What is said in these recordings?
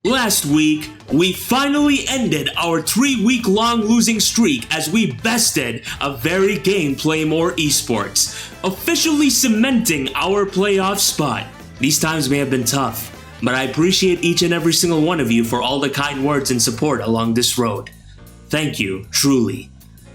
Last week, we finally ended our 3-week-long losing streak as we bested a very game Playmore Esports, officially cementing our playoff spot. These times may have been tough, but I appreciate each and every single one of you for all the kind words and support along this road. Thank you, truly.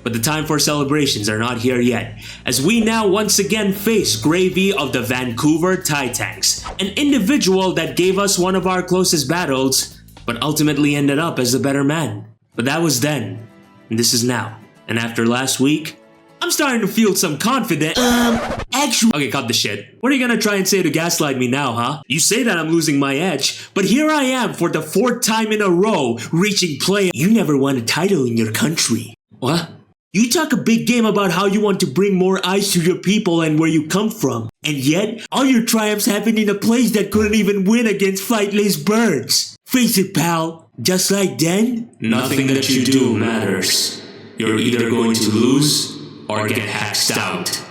But the time for celebrations are not here yet, as we now once again face Greyvee of the Vancouver Titans, an individual that gave us one of our closest battles, but ultimately ended up as the better man. But that was then, and this is now. And after last week, I'm starting to feel some confidence. Okay, cut the shit. What are you gonna try and say to gaslight me now, huh? You say that I'm losing my edge, but here I am for the 4th time in a row, reaching play. You never won a title in your country. What? You talk a big game about how you want to bring more eyes to your people and where you come from. And yet, all your triumphs happened in a place that couldn't even win against flightless birds. Face it, pal. Just like then, nothing that you do matters. You're either going to lose or get hacked out.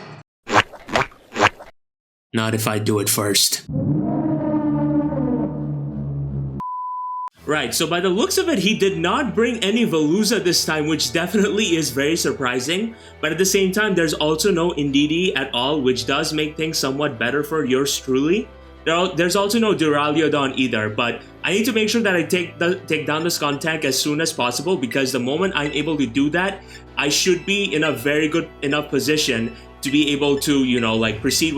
Not if I do it first. Right, so by the looks of it, he did not bring any Veluza this time, which definitely is very surprising. But at the same time, there's also no Indeedee at all, which does make things somewhat better for yours truly. There's also no Duraliodon either, but I need to make sure that I take down the Skuntank as soon as possible, because the moment I'm able to do that, I should be in a very good enough position to be able to, you know, like proceed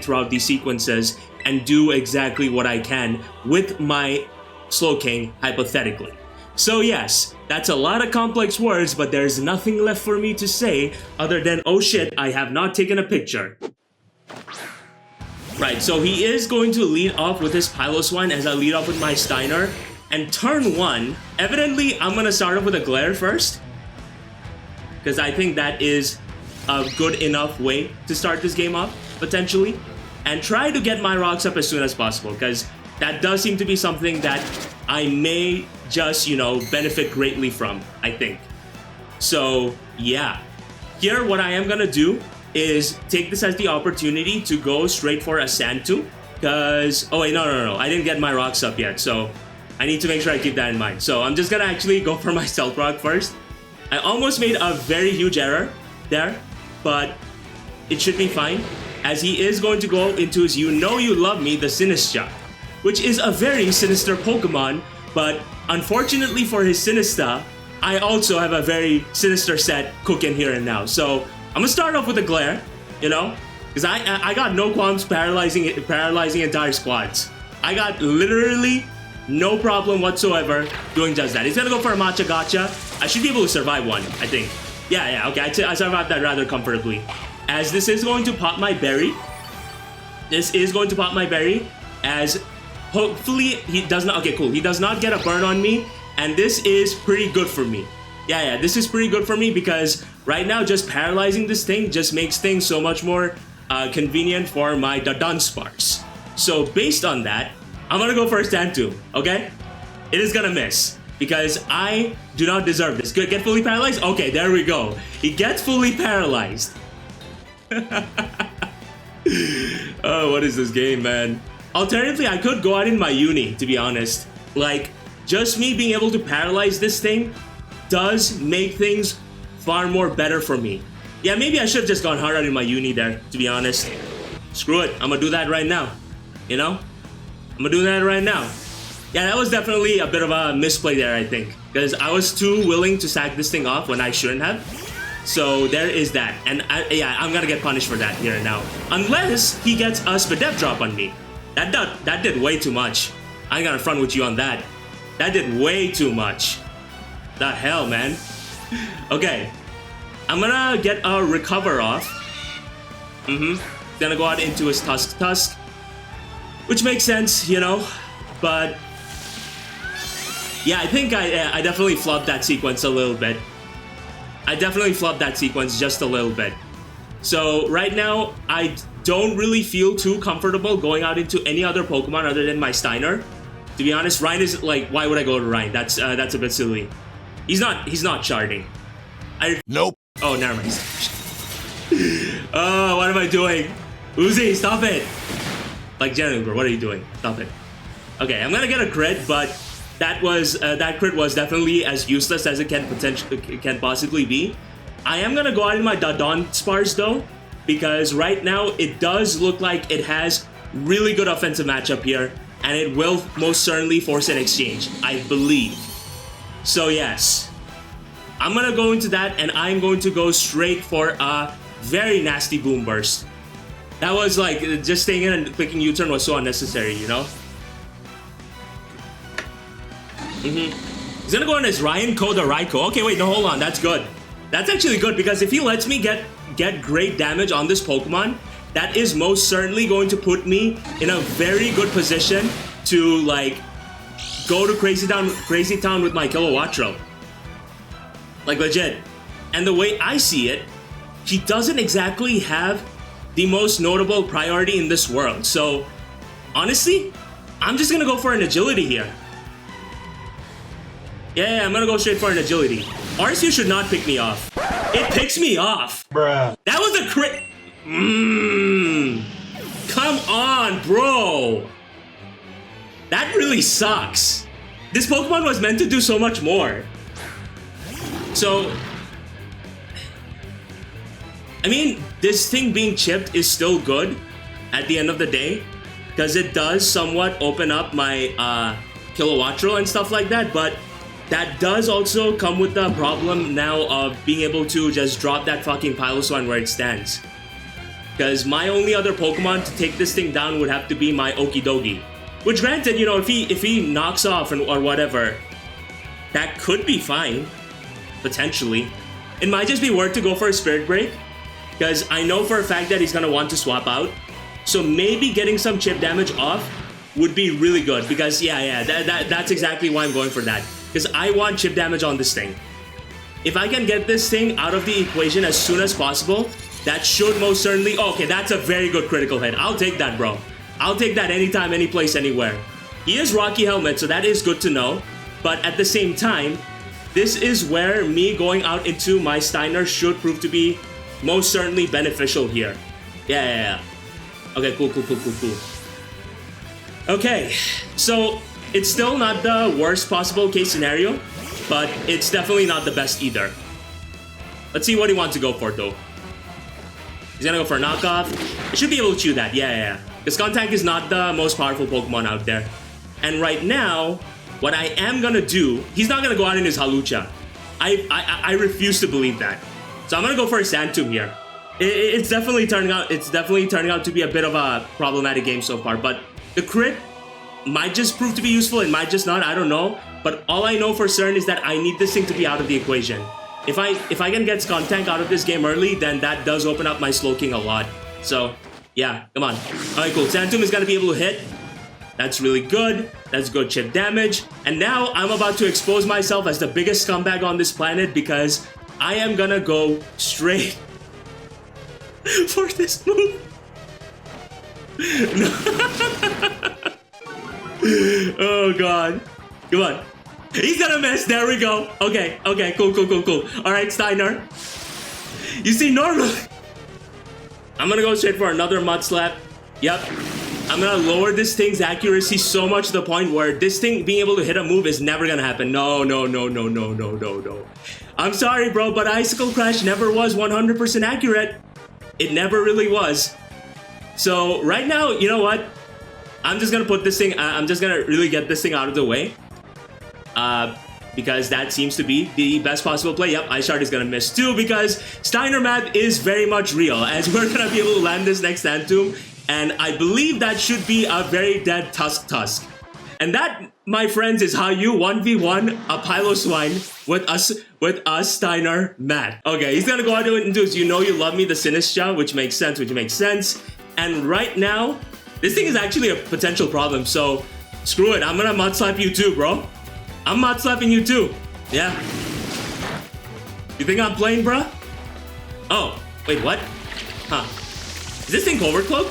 throughout these sequences and do exactly what I can with my Slowking, hypothetically. So yes, that's a lot of complex words, but there's nothing left for me to say other than, oh shit, I have not taken a picture. Right, so he is going to lead off with his Piloswine as I lead off with my Steiner. And turn 1, evidently I'm gonna start off with a Glare first, because I think that is a good enough way to start this game off, potentially. And try to get my rocks up as soon as possible, because that does seem to be something that I may just, you know, benefit greatly from, I think. So, yeah. Here, what I am gonna do is take this as the opportunity to go straight for a Santu. Because, oh wait, no. I didn't get my rocks up yet, so I need to make sure I keep that in mind. So I'm just gonna actually go for my Stealth Rock first. I almost made a very huge error there, but it should be fine, as he is going to go into his You Know You Love Me, the Sinistra, which is a very sinister Pokemon, but unfortunately for his Sinista, I also have a very sinister set cooking here and now. So I'm gonna start off with a Glare, you know, because I got no qualms paralyzing entire squads. I got literally no problem whatsoever doing just that. He's gonna go for a Matcha Gotcha. I should be able to survive one, I think. Yeah, okay, I survived that rather comfortably. As this is going to pop my berry. As hopefully he does not, okay, cool. He does not get a burn on me, and this is pretty good for me. Yeah, this is pretty good for me because right now just paralyzing this thing just makes things so much more convenient for my Dunsparce. So based on that, I'm gonna go for a Stantu, okay? It is gonna miss because I do not deserve this. Good, get fully paralyzed? Okay, there we go. He gets fully paralyzed. Oh, what is this game, man? Alternatively, I could go out in my Uni, to be honest. Like, just me being able to paralyze this thing does make things far more better for me. Yeah, maybe I should have just gone hard out in my Uni there, to be honest. Screw it, I'm gonna do that right now. You know? I'm gonna do that right now. Yeah, that was definitely a bit of a misplay there, I think. Because I was too willing to sack this thing off when I shouldn't have. So there is that. And I'm gonna get punished for that here and now. Unless he gets a Spadef drop on me. That did way too much. I ain't gonna front with you on that. That did way too much. The hell, man. Okay. I'm gonna get a Recover off. Gonna go out into his Tusk. Which makes sense, you know. But yeah, I think I definitely flubbed that sequence a little bit. I definitely flubbed that sequence just a little bit. So right now, I don't really feel too comfortable going out into any other Pokemon other than my Steiner. To be honest, Ryan is like, why would I go to Ryan? That's a bit silly. He's not charting. Nope. Oh, never mind. Oh, what am I doing? Uzi, stop it. Like, generally, bro, what are you doing? Stop it. Okay, I'm gonna get a crit, but that crit was definitely as useless as it can possibly be. I am gonna go out in my Dawn Spars though, because right now it does look like it has really good offensive matchup here, and it will most certainly force an exchange, I believe. So yes, I'm gonna go into that, and I'm going to go straight for a very nasty boom burst. That was like, just staying in and clicking U-turn was so unnecessary, you know? He's gonna go on his Ryan Koda Raiko. Okay, wait, no, hold on, that's good. That's actually good, because if he lets me get great damage on this Pokemon, that is most certainly going to put me in a very good position to, like, go to Crazy Town with my Kilowattrel. Like, legit. And the way I see it, he doesn't exactly have the most notable priority in this world. So, honestly, I'm just gonna go for an agility here. Yeah, I'm gonna go straight for an agility. RSU should not pick me off. It picks me off. Bruh. That was a crit. Come on, bro. That really sucks. This Pokemon was meant to do so much more. So, I mean, this thing being chipped is still good at the end of the day, because it does somewhat open up my Kilowattrel and stuff like that, but that does also come with the problem now of being able to just drop that fucking Piloswine where it stands. Because my only other Pokemon to take this thing down would have to be my Okidogi. Which, granted, you know, if he knocks off or whatever, that could be fine, potentially. It might just be worth to go for a Spirit Break, because I know for a fact that he's gonna want to swap out. So maybe getting some chip damage off would be really good, because that's exactly why I'm going for that. Because I want chip damage on this thing. If I can get this thing out of the equation as soon as possible, that should most certainly... Oh, okay, that's a very good critical hit. I'll take that, bro. I'll take that anytime, any place, anywhere. He is Rocky Helmet, so that is good to know. But at the same time, this is where me going out into my Steiner should prove to be most certainly beneficial here. Yeah. Okay, cool. Okay, so it's still not the worst possible case scenario, but it's definitely not the best either. Let's see what he wants to go for, though. He's gonna go for a knockoff. I should be able to chew that, yeah. Because Skuntank is not the most powerful Pokemon out there. And right now, what I am gonna do, he's not gonna go out in his Halucha. I refuse to believe that. So I'm gonna go for a Sandtomb here. It's definitely turning out to be a bit of a problematic game so far, but the crit might just prove to be useful, it might just not, I don't know. But all I know for certain is that I need this thing to be out of the equation. If I can get Skuntank out of this game early, then that does open up my Slowking a lot. So, yeah, come on. Alright, cool. Sandtomb is gonna be able to hit. That's really good. That's good chip damage. And now I'm about to expose myself as the biggest scumbag on this planet, because I am gonna go straight for this move. Oh god. Come on. He's gonna miss. There we go. Okay, cool. Alright, Steiner. You see, normally I'm gonna go straight for another Mud Slap. Yep. I'm gonna lower this thing's accuracy so much to the point where this thing being able to hit a move is never gonna happen. No. I'm sorry, bro, but Icicle Crash never was 100% accurate. It never really was. So right now, you know what? I'm just gonna put this thing, I'm just gonna really get this thing out of the way. Because that seems to be the best possible play. Yep, Ice Shard is gonna miss too, because Steiner math is very much real, as we're gonna be able to land this next Sandtomb, and I believe that should be a very dead Tusk. And that, my friends, is how you 1v1 a Piloswine with us Steiner math. Okay, he's gonna go out into his You Know You Love Me, the Sinistra, which makes sense. And right now, this thing is actually a potential problem, so screw it, I'm gonna Mud Slap you too, bro. I'm Mud Slapping you too. Yeah. You think I'm playing, bruh? Oh, wait, what? Huh. Is this thing Covert Cloak?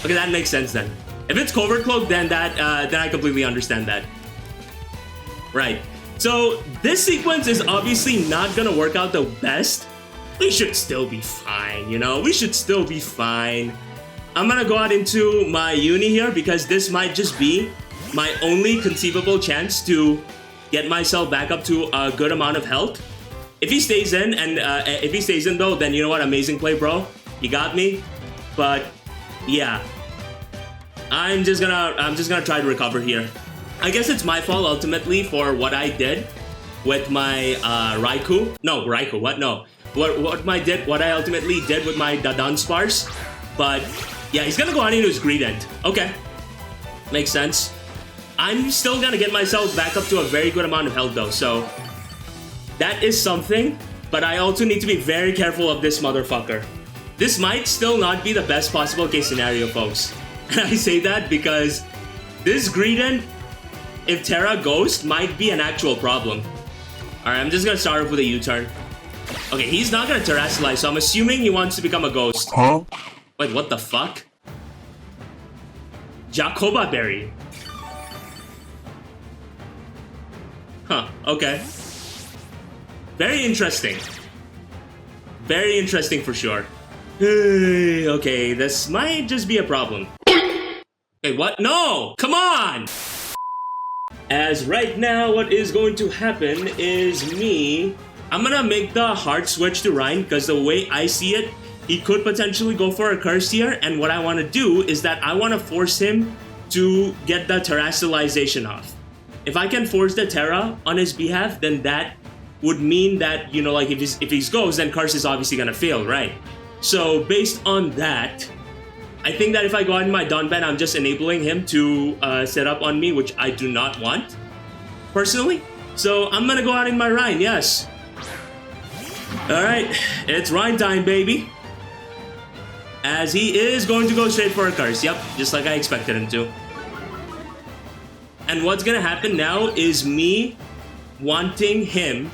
Okay, that makes sense then. If it's Covert Cloak, then then I completely understand that. Right. So this sequence is obviously not gonna work out the best. We should still be fine, you know? We should still be fine. I'm gonna go out into my Uni here, because this might just be my only conceivable chance to get myself back up to a good amount of health. If he stays in, and if he stays in though, then you know what? Amazing play, bro. You got me. But yeah, I'm just gonna try to recover here. I guess it's my fault ultimately for what I did with my Raikou. No, Raikou. What? No. What I ultimately did with my Dunsparce. But yeah, he's gonna go on into his Greedent. Okay, makes sense. I'm still gonna get myself back up to a very good amount of health though, so that is something. But I also need to be very careful of this motherfucker. This might still not be the best possible case scenario, folks. And I say that because this Greedent, if Terra Ghost, might be an actual problem. Alright, I'm just gonna start off with a U-turn. Okay, he's not gonna Terrasilize, so I'm assuming he wants to become a ghost. Huh? Wait, what the fuck? Jacoba Berry. Huh, okay. Very interesting. Very interesting for sure. Okay, this might just be a problem. Wait, what? No! Come on! As right now, what is going to happen is I'm gonna make the hard switch to Ryan, because the way I see it, he could potentially go for a curse here, and what I want to do is that I want to force him to get the Terrasalization off. If I can force the Terra on his behalf, then that would mean that, you know, like if he's goes, then curse is obviously gonna fail, right? So based on that, I think that if I go out in my Donban, I'm just enabling him to set up on me, which I do not want, personally. So I'm gonna go out in my Rhine, yes. Alright, it's Rhine time, baby. As he is going to go straight for a curse, yep, just like I expected him to. And what's gonna happen now is me wanting him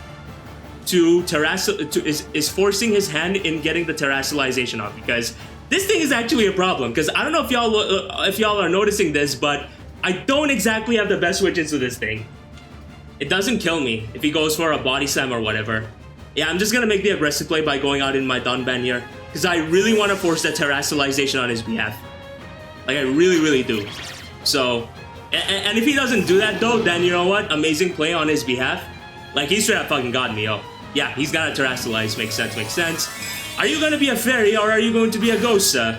to is forcing his hand in getting the Terrasalization off, because this thing is actually a problem. Because I don't know if y'all are noticing this, but I don't exactly have the best switches to this thing. It doesn't kill me if he goes for a body slam or whatever. Yeah, I'm just gonna make the aggressive play by going out in my Donban here, because I really want to force that Terrasalization on his behalf. Like I really do. So, and if he doesn't do that though, then you know what? Amazing play on his behalf. Like he straight up fucking got me, yo. Yeah, he's gonna Terrasilize. Makes sense, makes sense. Are you gonna be a fairy or are you going to be a ghost, sir?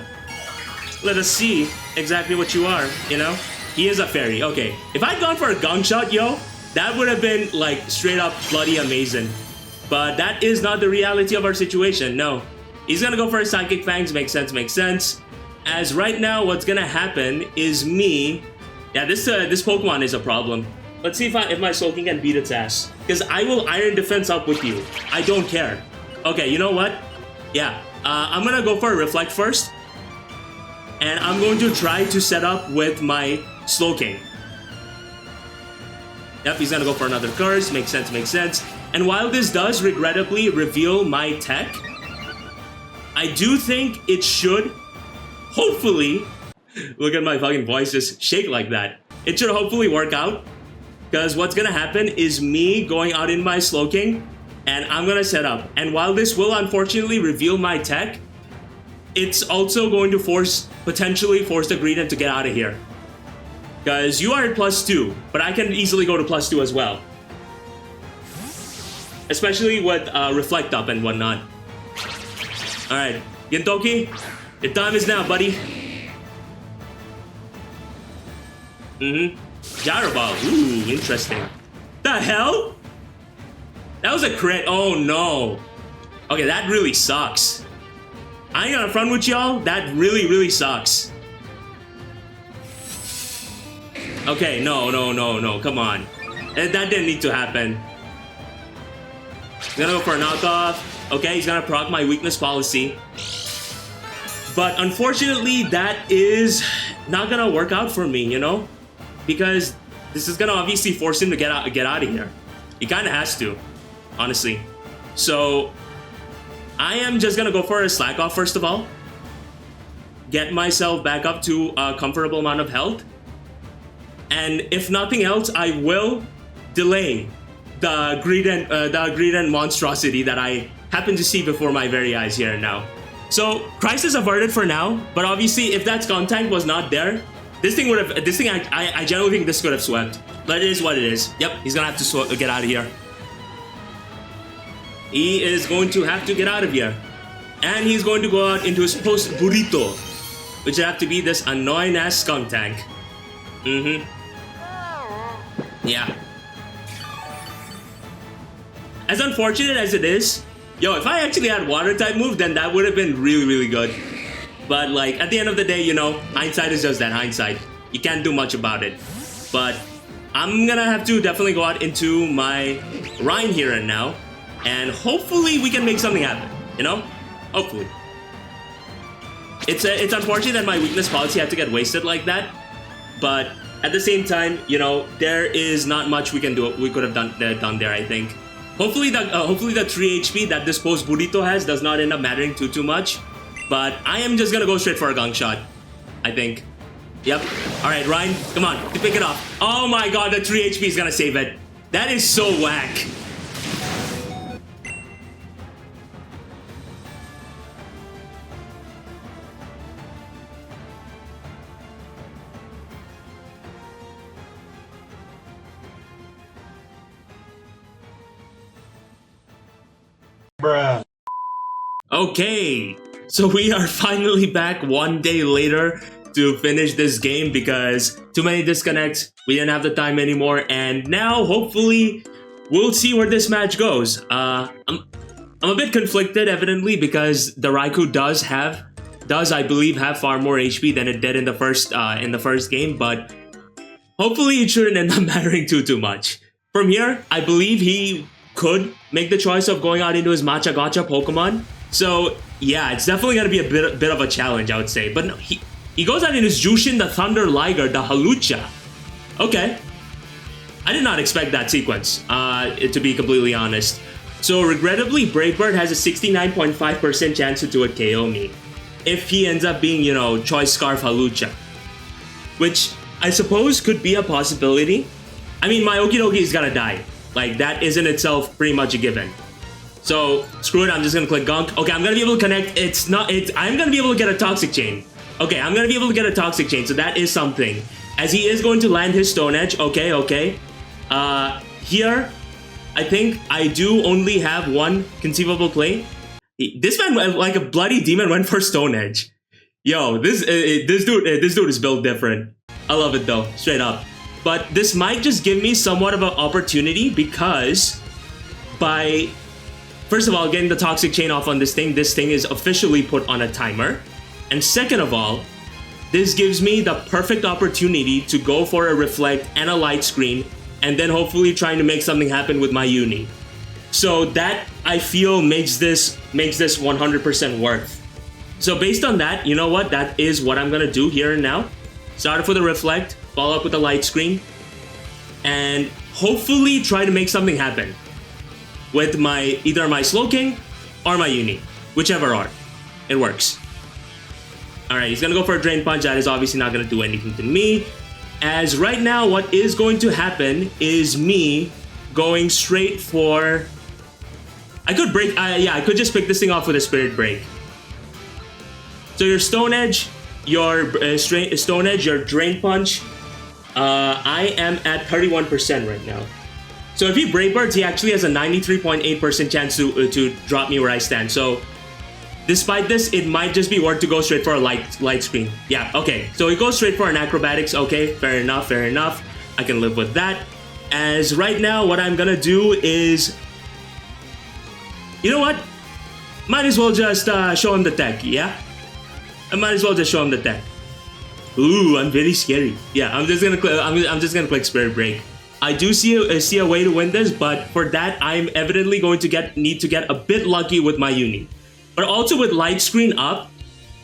Let us see exactly what you are, you know? He is a fairy, okay. If I'd gone for a gong shot, yo, that would have been like straight up bloody amazing. But that is not the reality of our situation, no. He's gonna go for his Psychic Fangs, makes sense, makes sense. As right now, what's gonna happen is me... Yeah, this Pokemon is a problem. Let's see if my Soaking can beat its ass. Because I will Iron Defense up with you. I don't care. Okay, you know what? Yeah, I'm gonna go for a Reflect first. And I'm going to try to set up with my Slowking. Yep, he's gonna go for another curse. Makes sense, makes sense. And while this does regrettably reveal my tech, I do think it should, hopefully, look at my fucking voice just shake like that. It should hopefully work out. Because what's gonna happen is me going out in my Slowking, and I'm gonna set up. And while this will unfortunately reveal my tech, it's also going to potentially force the Greedent to get out of here. Because you are at +2, but I can easily go to +2 as well. Especially with Reflect up and whatnot. Alright, Gintoki, your time is now, buddy. Gyro Ball, ooh, interesting. The hell? That was a crit, oh no. Okay, that really sucks. I ain't gonna front with y'all, that really sucks. Okay, no, come on. That didn't need to happen. He's gonna go for a knockoff. Okay, he's gonna proc my weakness policy. But unfortunately, that is not gonna work out for me, you know? Because this is gonna obviously force him to get out of here. He kinda has to, honestly. So, I am just gonna go for a slack off first of all. Get myself back up to a comfortable amount of health. And if nothing else, I will delay the Greedent monstrosity that I happen to see before my very eyes here and now. So, crisis averted for now, but obviously if that Skunk Tank was not there, This thing I generally think this could have swept. But it is what it is. Yep, he's gonna have to get out of here. He is going to have to get out of here. And he's going to go out into his post burrito, which would have to be this annoying ass skunk tank. Yeah. As unfortunate as it is, yo, if I actually had water type move, then that would have been really, really good. But like, at the end of the day, you know, hindsight is just that, hindsight. You can't do much about it. But I'm gonna have to definitely go out into my Rhine here and now. And hopefully we can make something happen, you know? Hopefully. It's unfortunate that my weakness policy had to get wasted like that. But at the same time, you know, there is not much we can do. We could have done there, I think. Hopefully the 3 HP that this post burrito has does not end up mattering too much. But I am just gonna go straight for a gunk shot, I think. Yep. Alright, Ryan, come on, pick it up. Oh my god, the 3 HP is gonna save it. That is so whack. Bruh. Okay, so we are finally back one day later to finish this game because too many disconnects, we didn't have the time anymore, and now hopefully we'll see where this match goes. I'm a bit conflicted, evidently, because the Raikou does I believe have far more HP than it did in the first game, but hopefully it shouldn't end up mattering too much. From here, I believe he could make the choice of going out into his Matcha Gotcha Pokemon. So yeah, it's definitely gonna be a bit of a challenge, I would say. But no, he goes out in his Jushin, the Thunder Liger, the Halucha. Okay. I did not expect that sequence, to be completely honest. So regrettably, Brave Bird has a 69.5% chance to do a KO me. If he ends up being, you know, Choice Scarf Halucha. Which I suppose could be a possibility. I mean, my Okidogi is gonna die. Like, that is in itself pretty much a given. So, screw it, I'm just gonna click Gunk. Okay, I'm gonna be able to connect. I'm gonna be able to get a Toxic Chain. Okay, I'm gonna be able to get a Toxic Chain, so that is something. As he is going to land his Stone Edge. Okay. Here, I think I do only have one conceivable play. This man, like a bloody demon, went for Stone Edge. Yo, this dude is built different. I love it though, straight up. But this might just give me somewhat of an opportunity because by, first of all, getting the Toxic Chain off on this thing is officially put on a timer. And second of all, this gives me the perfect opportunity to go for a Reflect and a Light Screen and then hopefully trying to make something happen with my Uni. So that, I feel, makes this 100% worth. So based on that, you know what? That is what I'm gonna do here and now. Start with a Reflect, follow up with a Light Screen, and hopefully try to make something happen with either my Slowking or my Uni, whichever are. It works. Alright, he's gonna go for a Drain Punch. That is obviously not gonna do anything to me. As right now, what is going to happen is me going straight for... I could break... I could just pick this thing off with a Spirit Break. So your Stone Edge, your Stone Edge, your Drain Punch, I am at 31% right now. So if he Brave Birds, he actually has a 93.8% chance to drop me where I stand. So despite this, it might just be worth to go straight for a light screen. Yeah, okay. So he goes straight for an Acrobatics. Okay, fair enough, fair enough. I can live with that. As right now, what I'm gonna do is... You know what? Might as well just show him the tech, yeah? I might as well just show him the tech. Ooh, I'm very scary. Yeah, I'm just gonna click Spirit Break. I do see a way to win this, but for that, I'm evidently going to need to get a bit lucky with my Uni. But also with Light Screen up,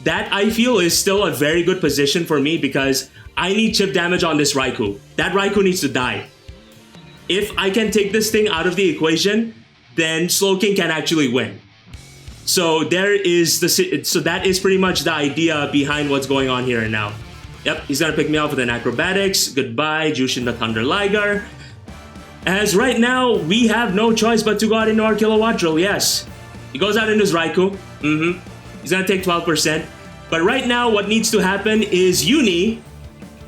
that I feel is still a very good position for me because I need chip damage on this Raikou. That Raikou needs to die. If I can take this thing out of the equation, then Slowking can actually win. So that is pretty much the idea behind what's going on here and now. Yep, he's gonna pick me off with an Acrobatics. Goodbye, Jushin the Thunder Liger. As right now, we have no choice but to go out into our KILOWATTREL, yes. He goes out into his Raikou. He's gonna take 12%. But right now, what needs to happen is Uni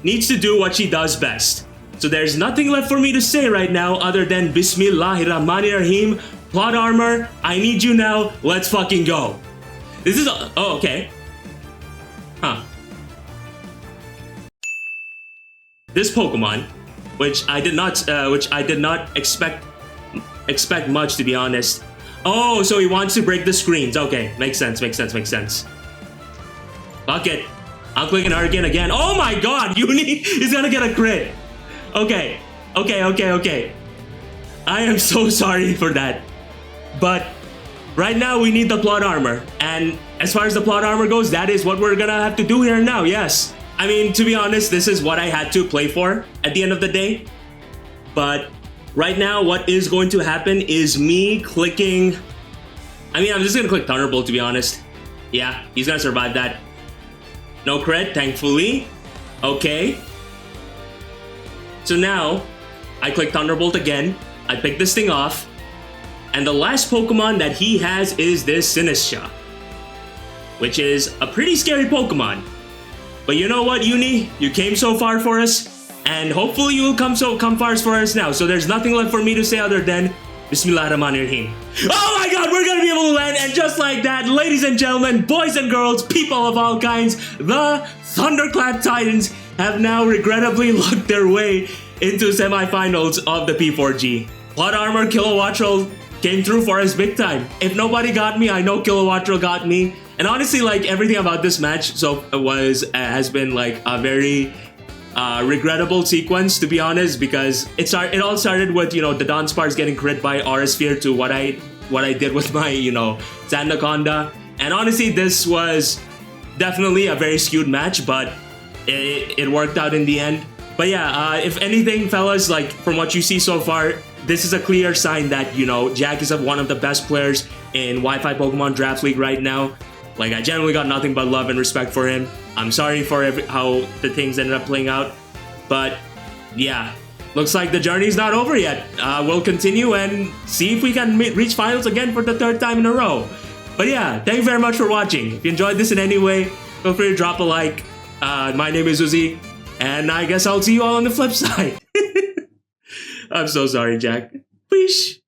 needs to do what she does best. So there's nothing left for me to say right now other than Bismillahirrahmanirrahim. Plot armor, I need you now. Let's fucking go. This is oh, okay. Huh. This Pokemon, which I did not expect much, to be honest. Oh, so he wants to break the screens. Okay, makes sense. Fuck it. I'm clicking Hurricane again. Oh my god, Uni is gonna get a crit. Okay. I am so sorry for that. But right now we need the plot armor. And as far as the plot armor goes, that is what we're gonna have to do here now, yes. I mean, to be honest, this is what I had to play for at the end of the day. But right now, what is going to happen is me clicking... I mean, I'm just gonna click Thunderbolt, to be honest. Yeah, he's gonna survive that. No crit, thankfully. Okay. So now, I click Thunderbolt again. I pick this thing off. And the last Pokemon that he has is this Sinistra, which is a pretty scary Pokemon. But you know what, Uni? You came so far for us, and hopefully you will come far for us now. So there's nothing left for me to say other than Bismillahirrahmanirrahim. Oh my god, we're gonna be able to land, and just like that, ladies and gentlemen, boys and girls, people of all kinds, the Thunderclap Titans have now regrettably locked their way into semifinals of the P4G. Plot armor KILOWATTREL came through for us big time. If nobody got me, I know KILOWATTREL got me. And honestly, like, everything about this match has been like a very regrettable sequence, to be honest, because it all started with, you know, the Donspars getting crit by Aura Sphere to what I did with my, you know, Sandaconda. And honestly, this was definitely a very skewed match, but it worked out in the end. But yeah, if anything, fellas, like, from what you see so far, this is a clear sign that, you know, Jack is one of the best players in Wi-Fi Pokemon Draft League right now. Like, I generally got nothing but love and respect for him. I'm sorry for how the things ended up playing out. But, yeah, looks like the journey's not over yet. We'll continue and see if we can reach finals again for the 3rd time in a row. But yeah, thank you very much for watching. If you enjoyed this in any way, feel free to drop a like. My name is Uzi, and I guess I'll see you all on the flip side. I'm so sorry, Jack. Peace.